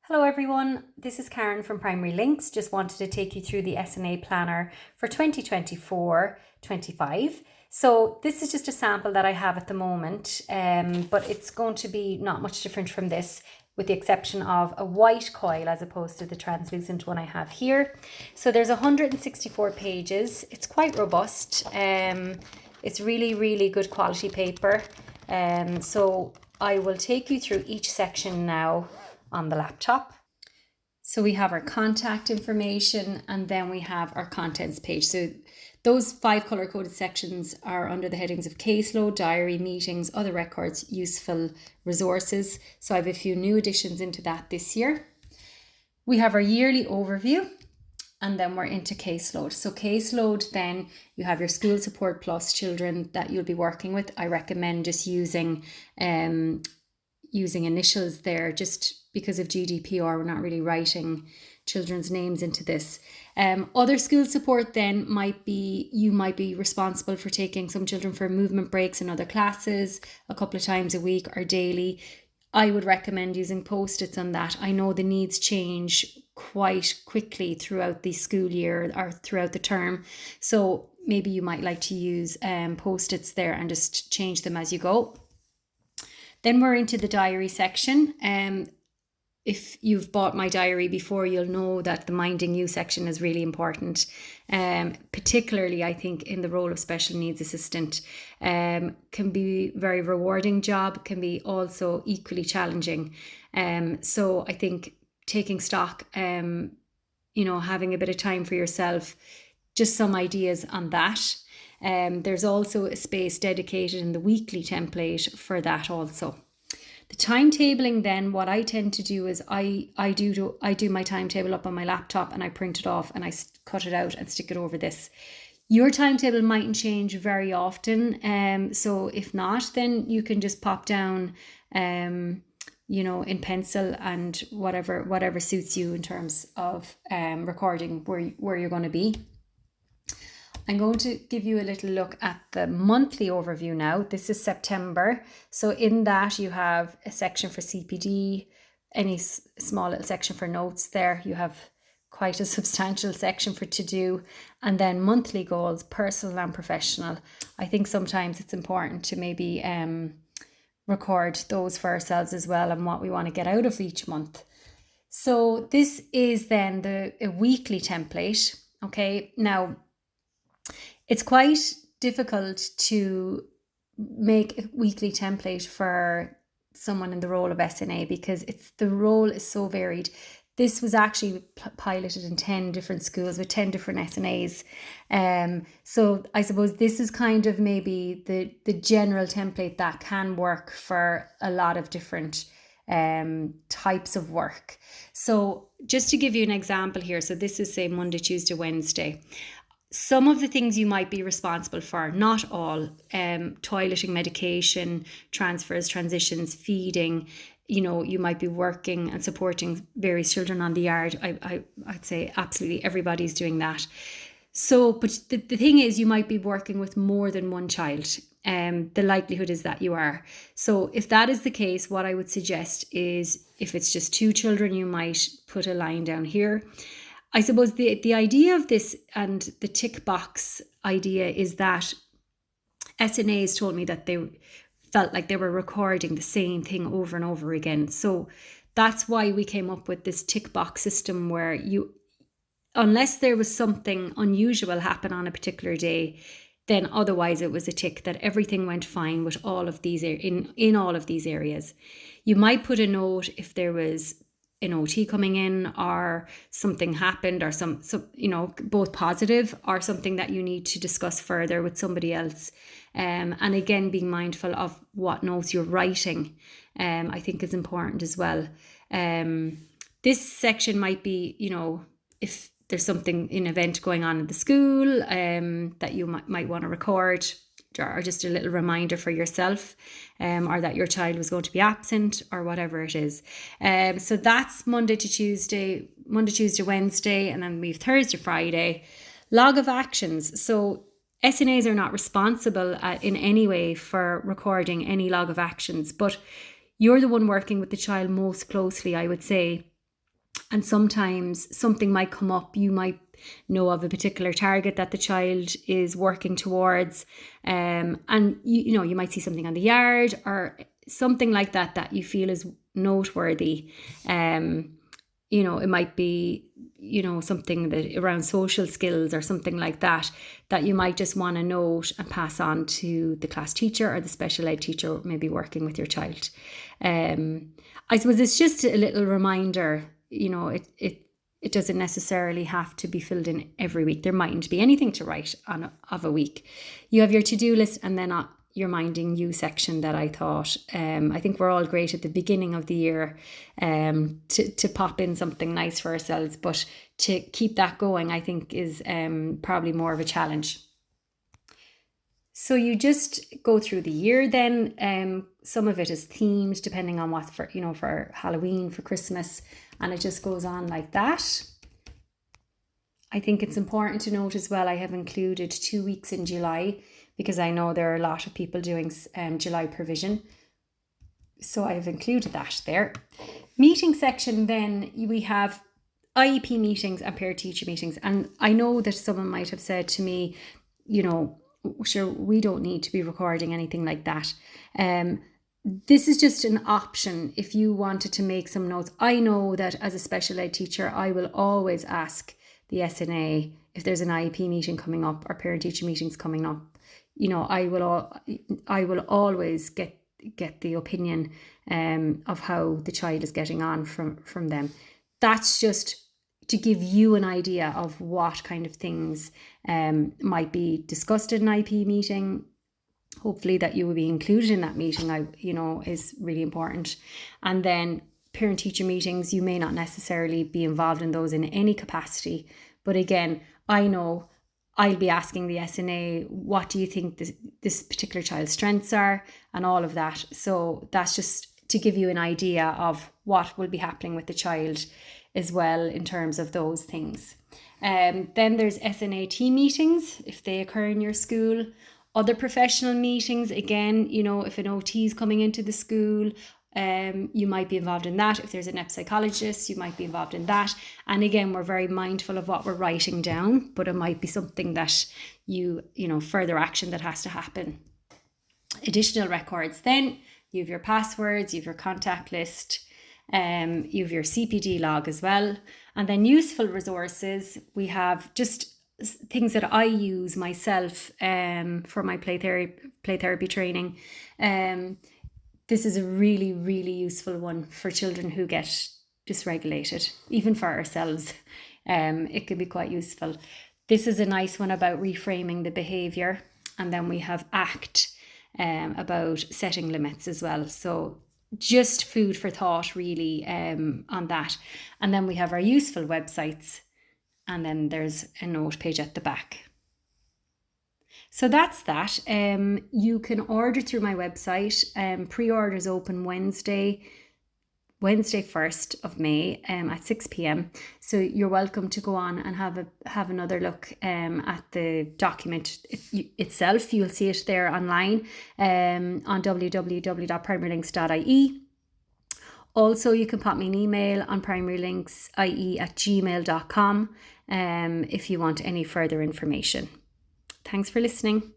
Hello everyone, this is Karen from Primary Links. Just wanted to take you through the SNA planner for 2024-25. So this is just a sample that I have at the moment, but it's going to be not much different from this with the exception of a white coil as opposed to the translucent one I have here. So there's 164 pages. It's quite robust. It's really good quality paper. So I will take you through each section now on the laptop. So we have our contact information and then we have our contents page. So those 5 color coded sections are under the headings of caseload, diary, meetings, other records, useful resources. So I have a few new additions into that this year. We have our yearly overview and then we're into caseload. So caseload, then you have your school support plus children that you'll be working with. I recommend just using initials there just because of GDPR. We're not really writing children's names into this. Other school support then you might be responsible for taking some children for movement breaks in other classes a couple of times a week or daily. I would recommend using Post-its on that. I know the needs change quite quickly throughout the school year or throughout the term. So maybe you might like to use Post-its there and just change them as you go. Then we're into the diary section. If you've bought my diary before, you'll know that the Minding You section is really important. Particularly, I think, in the role of special needs assistant. Can be a very rewarding job, can be also equally challenging. So I think taking stock, having a bit of time for yourself, just some ideas on that. There's also a space dedicated in the weekly template for that also. The timetabling then, what I tend to do is I do my timetable up on my laptop and I print it off and I cut it out and stick it over this. Your timetable mightn't change very often. So if not, then you can just pop down, in pencil and whatever suits you in terms of recording where you're going to be. I'm going to give you a little look at the monthly overview now. This is September. So in that you have a section for CPD, any small little section for notes there. You have quite a substantial section for to do. And then monthly goals, personal and professional. I think sometimes it's important to maybe record those for ourselves as well and what we want to get out of each month. So this is then a weekly template. Okay, now it's quite difficult to make a weekly template for someone in the role of SNA because the role is so varied. This was actually piloted in 10 different schools with 10 different SNAs. So I suppose this is kind of maybe the general template that can work for a lot of different types of work. So just to give you an example here, so this is say Monday, Tuesday, Wednesday. Some of the things you might be responsible for, not all, toileting, medication, transfers, transitions, feeding, you might be working and supporting various children on the yard. I'd say absolutely everybody's doing that. So, but the thing is you might be working with more than one child. The likelihood is that you are. So if that is the case, what I would suggest is if it's just 2 children, you might put a line down here. I suppose the idea of this and the tick box idea is that SNAs told me that they felt like they were recording the same thing over and over again. So that's why we came up with this tick box system where unless there was something unusual happen on a particular day, then otherwise it was a tick that everything went fine with all of these in all of these areas. You might put a note if there was an OT coming in or something happened or some both positive or something that you need to discuss further with somebody else. And again, being mindful of what notes you're writing, I think is important as well. This section might be, if there's an event going on in the school that you might want to record, or just a little reminder for yourself, or that your child was going to be absent or whatever it is. So that's Monday, Tuesday, Wednesday, and then we have Thursday, Friday. Log of actions. So SNAs are not responsible in any way for recording any log of actions, but you're the one working with the child most closely, I would say. And sometimes something might come up. You might know of a particular target that the child is working towards, and you might see something on the yard or something like that that you feel is noteworthy. It might be something that around social skills or something like that you might just want to note and pass on to the class teacher or the special ed teacher maybe working with your child. I suppose it's just a little reminder. It doesn't necessarily have to be filled in every week. There mightn't be anything to write on of a week. You have your to-do list and then your Minding You section that I thought, I think we're all great at the beginning of the year to pop in something nice for ourselves, but to keep that going, I think is probably more of a challenge. So you just go through the year then. Some of it is themed depending on what for Halloween, for Christmas, and it just goes on like that. I think it's important to note as well, I have included 2 weeks in July because I know there are a lot of people doing July provision. So I have included that there. Meeting section then, we have IEP meetings and parent-teacher meetings. And I know that someone might have said to me, sure, we don't need to be recording anything like that. This is just an option if you wanted to make some notes. I know that as a special ed teacher, I will always ask the SNA if there's an IEP meeting coming up or parent-teacher meetings coming up. I will always get the opinion of how the child is getting on from them. That's just to give you an idea of what kind of things might be discussed in an IEP meeting. Hopefully that you will be included in that meeting, is really important. And then parent-teacher meetings, you may not necessarily be involved in those in any capacity. But again, I know I'll be asking the SNA, what do you think this particular child's strengths are and all of that. So that's just to give you an idea of what will be happening with the child as well in terms of those things. Then there's SNA team meetings, if they occur in your school. Other professional meetings, again, if an OT is coming into the school, you might be involved in that. If there's an EP psychologist, you might be involved in that. And again, we're very mindful of what we're writing down, but it might be something that further action that has to happen. Additional records, then you have your passwords, you have your contact list, you have your CPD log as well. And then useful resources, we have just things that I use myself for my play therapy training. This is a really, really useful one for children who get dysregulated, even for ourselves. It can be quite useful. This is a nice one about reframing the behaviour. And then we have ACT about setting limits as well. So just food for thought really on that. And then we have our useful websites. And then there's a note page at the back. So that's that. You can order through my website. Pre-orders open Wednesday 1st of May at 6 p.m. So you're welcome to go on and have another look at the document itself. You'll see it there online on www.primarylinks.ie. Also, you can pop me an email on primarylinks.ie@gmail.com if you want any further information. Thanks for listening.